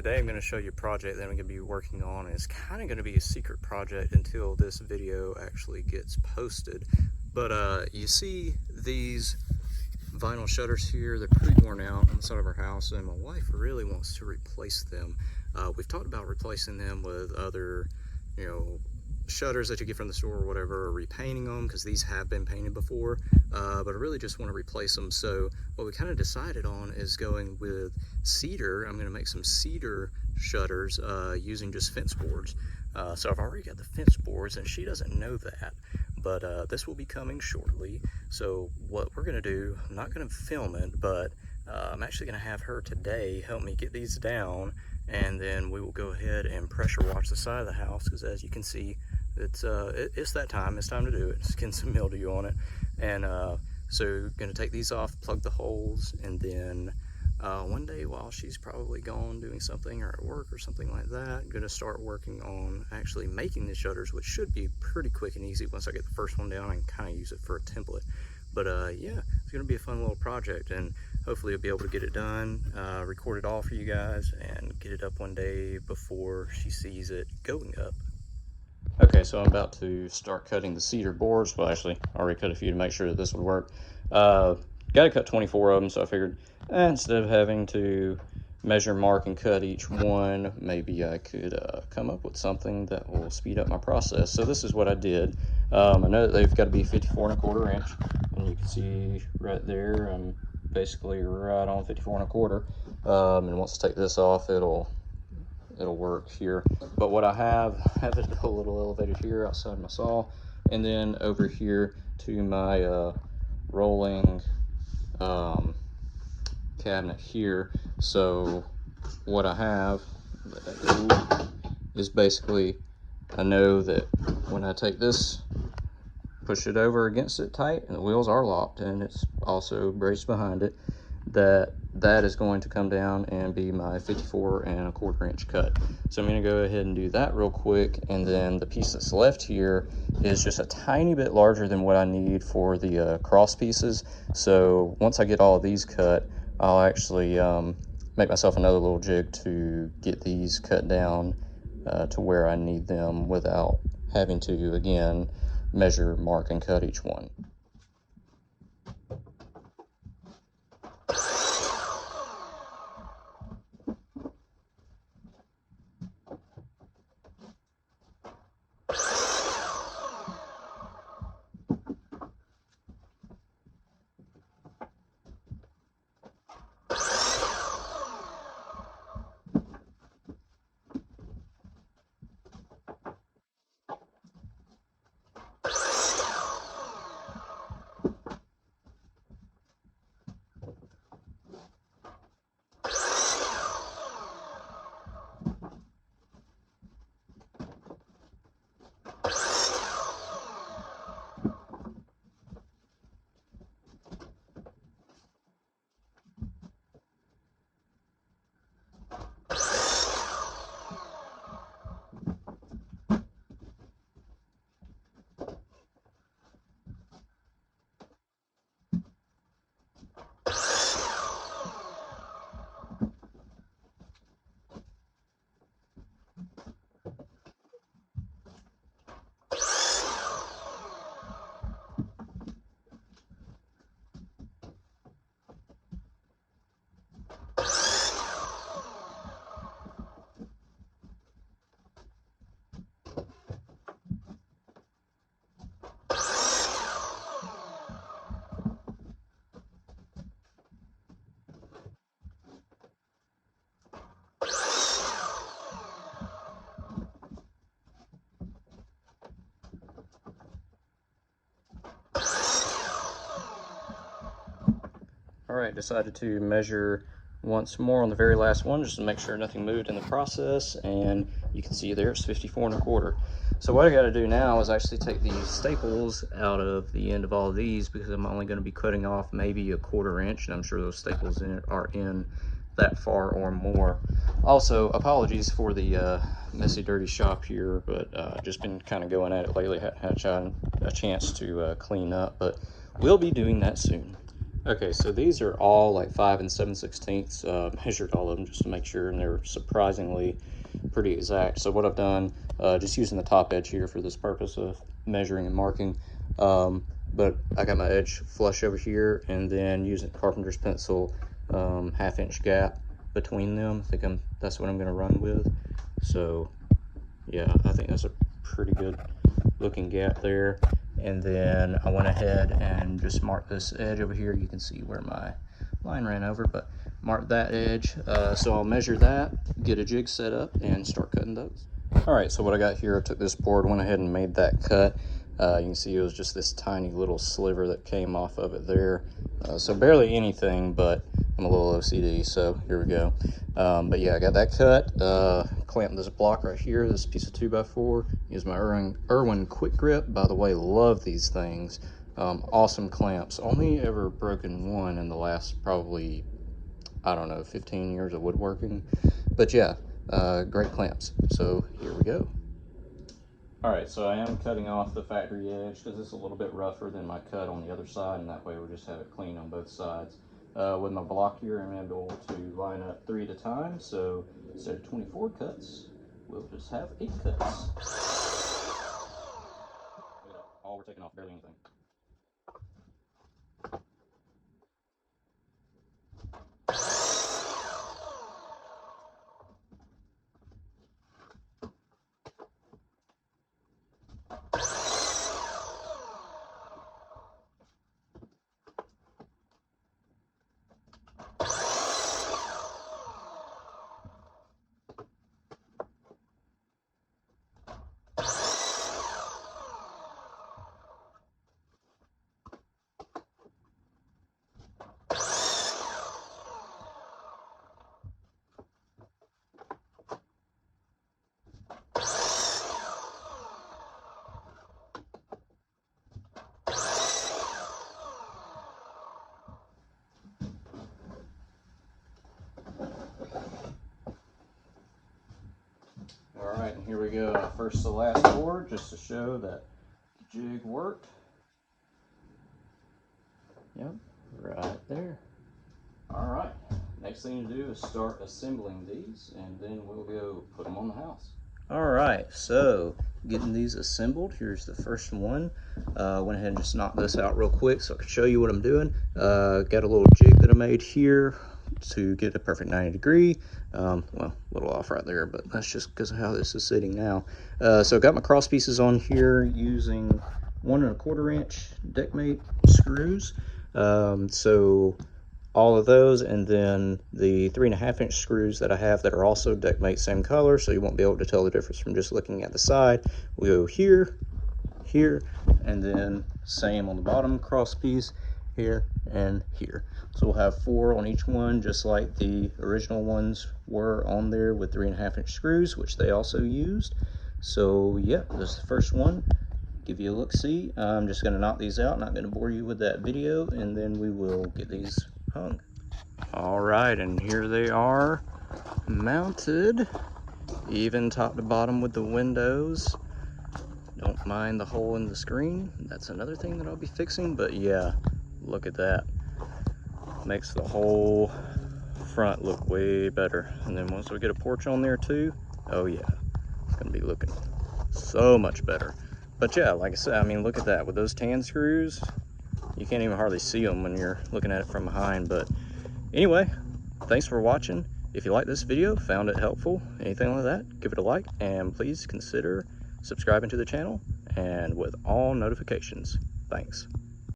today I'm going to show you a project that I'm going to be working on. It's kind of going to be a secret project until this video actually gets posted. But you see these vinyl shutters here, they're pretty worn out on the side of our house, and my wife really wants to replace them. We've talked about replacing them with other, shutters that you get from the store or whatever, or repainting them, because these have been painted before, but I really just want to replace them. So what we kind of decided on is going with cedar. I'm going to make some cedar shutters using just fence boards. So I've already got the fence boards, and she doesn't know that, but this will be coming shortly. So what we're going to do, I'm not going to film it, but I'm actually going to have her today help me get these down, and then we will go ahead and pressure wash the side of the house, because as you can see, it's that time. It's time to do it. It's getting some mildew on it, and so going to take these off, plug the holes, and then one day while she's probably gone doing something or at work or something like that, I'm going to start working on actually making the shutters, which should be pretty quick and easy. Once I get the first one down, I can kind of use it for a template. But yeah, it's going to be a fun little project, and hopefully I'll be able to get it done, record it all for you guys, and get it up one day before she sees it going up. Okay, so I'm about to start cutting the cedar boards. Well, actually, I already cut a few to make sure that this would work. Got to cut 24 of them, so I figured instead of having to measure, mark, and cut each one, maybe I could come up with something that will speed up my process. So this is what I did. I know that they've got to be 54 1/4 inch, and you can see right there I'm basically right on 54 1/4. And once I take this off, it'll work here. But what I have it a little elevated here outside my saw, and then over here to my rolling cabinet here. So what I have is basically, I know that when I take this, push it over against it tight, and the wheels are locked, and it's also braced behind it, that is going to come down and be my 54 1/4 inch cut. So I'm going to go ahead and do that real quick, and then the piece that's left here is just a tiny bit larger than what I need for the cross pieces. So once I get all of these cut, I'll actually make myself another little jig to get these cut down to where I need them without having to, again, measure, mark, and cut each one. All right, decided to measure once more on the very last one, just to make sure nothing moved in the process, and you can see there it's 54 1/4. So what I got to do now is actually take these staples out of the end of all of these, because I'm only going to be cutting off maybe a 1/4 inch, and I'm sure those staples in it are in that far or more. Also, apologies for the messy, dirty shop here, but just been kind of going at it lately. Had a chance to clean up, but we'll be doing that soon. Okay, so these are all like 5 7/16. Measured all of them just to make sure, and they're surprisingly pretty exact. So what I've done, just using the top edge here for this purpose of measuring and marking, but I got my edge flush over here, and then using carpenter's pencil, 1/2 inch gap between them. I think that's what I'm going to run with. So yeah, I think that's a pretty good looking gap there. And then I went ahead and just marked this edge over here. You can see where my line ran over, but mark that edge. So I'll measure that, get a jig set up, and start cutting those. All right, so what I got here, I took this board, went ahead and made that cut. You can see it was just this tiny little sliver that came off of it there. So barely anything, but I'm a little OCD, so here we go. But yeah, I got that cut. Clamped this block right here, this piece of 2x4. Use my Irwin Quick Grip. By the way, love these things. Awesome clamps. Only ever broken one in the last probably, I don't know, 15 years of woodworking. But yeah, great clamps. So here we go. All right, so I am cutting off the factory edge because it's a little bit rougher than my cut on the other side, and that way we'll just have it clean on both sides. With my block here, I'm able to line up 3 at a time, so instead of 24 cuts, we'll just have 8 cuts. Look at that, all we're taking off, barely anything. All right, and here we go. First to last board, just to show that the jig worked. Yep, right there. All right, next thing to do is start assembling these, and then we'll go put them on the house. All right, so getting these assembled. Here's the first one. Went ahead and just knocked this out real quick so I can show you what I'm doing. Got a little jig that I made here to get a perfect 90 degree. Well, a little off right there, but that's just because of how this is sitting now. So I got my cross pieces on here using 1 1/4 inch deckmate screws. So all of those, and then the 3 1/2 inch screws that I have that are also deckmate, same color, so you won't be able to tell the difference from just looking at the side. We go here, here, and then same on the bottom cross piece, here and here. So we'll have 4 on each one, just like the original ones were on there with 3 1/2 inch screws, which they also used. So yeah, this is the first one. Give you a look-see. I'm just going to knock these out, not going to bore you with that video, and then we will get these hung. All right, and here they are mounted, even top to bottom with the windows. Don't mind the hole in the screen. That's another thing that I'll be fixing, but yeah, look at that. Makes the whole front look way better. And then once we get a porch on there too, oh yeah, it's gonna be looking so much better. But yeah, like I said, I mean, look at that. With those tan screws, you can't even hardly see them when you're looking at it from behind. But anyway, thanks for watching. If you like this video, found it helpful, anything like that, give it a like, and please consider subscribing to the channel and with all notifications. Thanks.